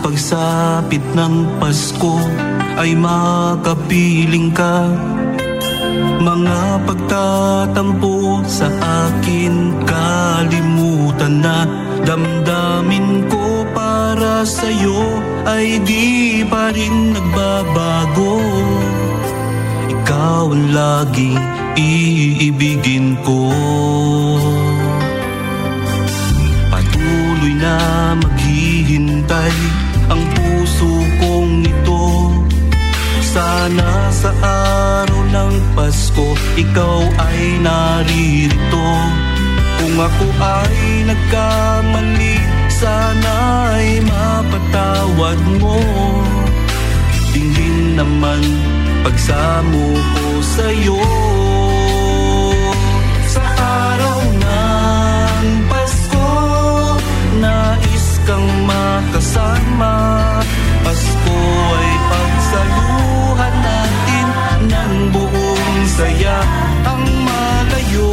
pagsapit ng Pasko ay makapiling ka. Mga pagtatampo sa akin kalimutan na. Damdamin ko para sa'yo ay di pa rin nagbabago. Ikaw ang laging iibigin ko. Patuloy na maghihintay ang puso kong ito. Sana sa araw ng Pasko ikaw ay naririto. Kung ako ay nagkamali, sana ay mapatawad mo. Tingin naman pagsamo ko sa'yo. Sa araw ng Pasko, nais kang makasama. Pasko ay pagsaluhan natin ng buong saya. Ang malayo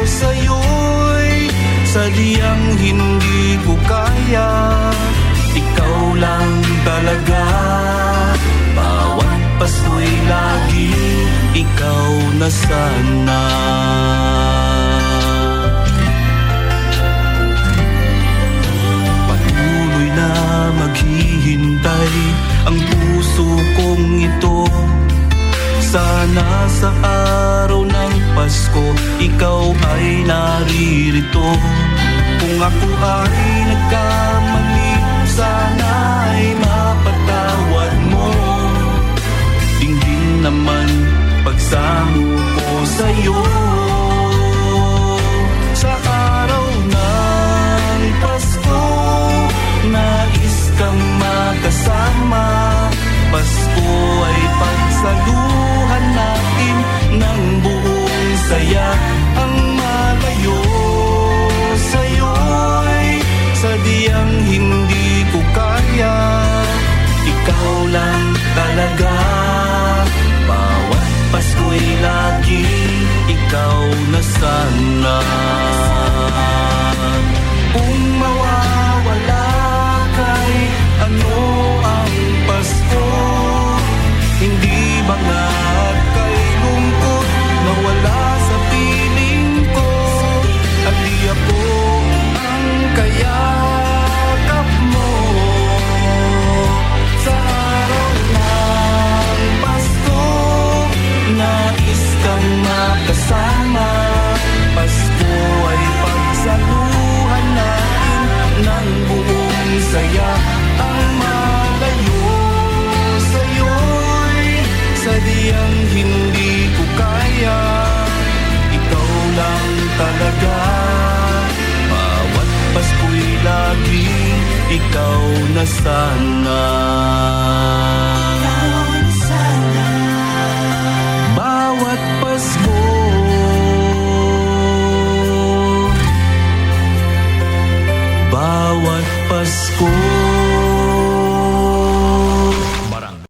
sa'yo'y sadyang hindi ko kaya. Ikaw lang talaga, bawat Pasko'y lagi ikaw na sana. Patuloy na maghihintay ang puso kong ito. Sana sa araw ng Pasko ikaw ay naririto. Kung ako ay nagkamali, sana ay mapatawad mo. Tingin naman pagsamo ko sa'yo. Sa araw ng Pasko, nais kang makasama. Pasko ay pagsaluhan natin ng buong saya. Ang malayo sa'yo'y sadyang hindi ko kaya. Ikaw lang talaga, bawat Pasko'y lagi ikaw na sana. Kung mawawala kay ano ang Pasko, hindi ba nga kay lungkot na wala sa piling ko? At di ako ang kayakap mo. Sa araw ng Pasko, nais kang makasama. Pasko ay pagsaluhan natin ng buong saya. Ang malayo sa'yo'y sadyang hindi ko kaya. Ikaw lang talaga, bawat Pasko'y lagi ikaw na sana.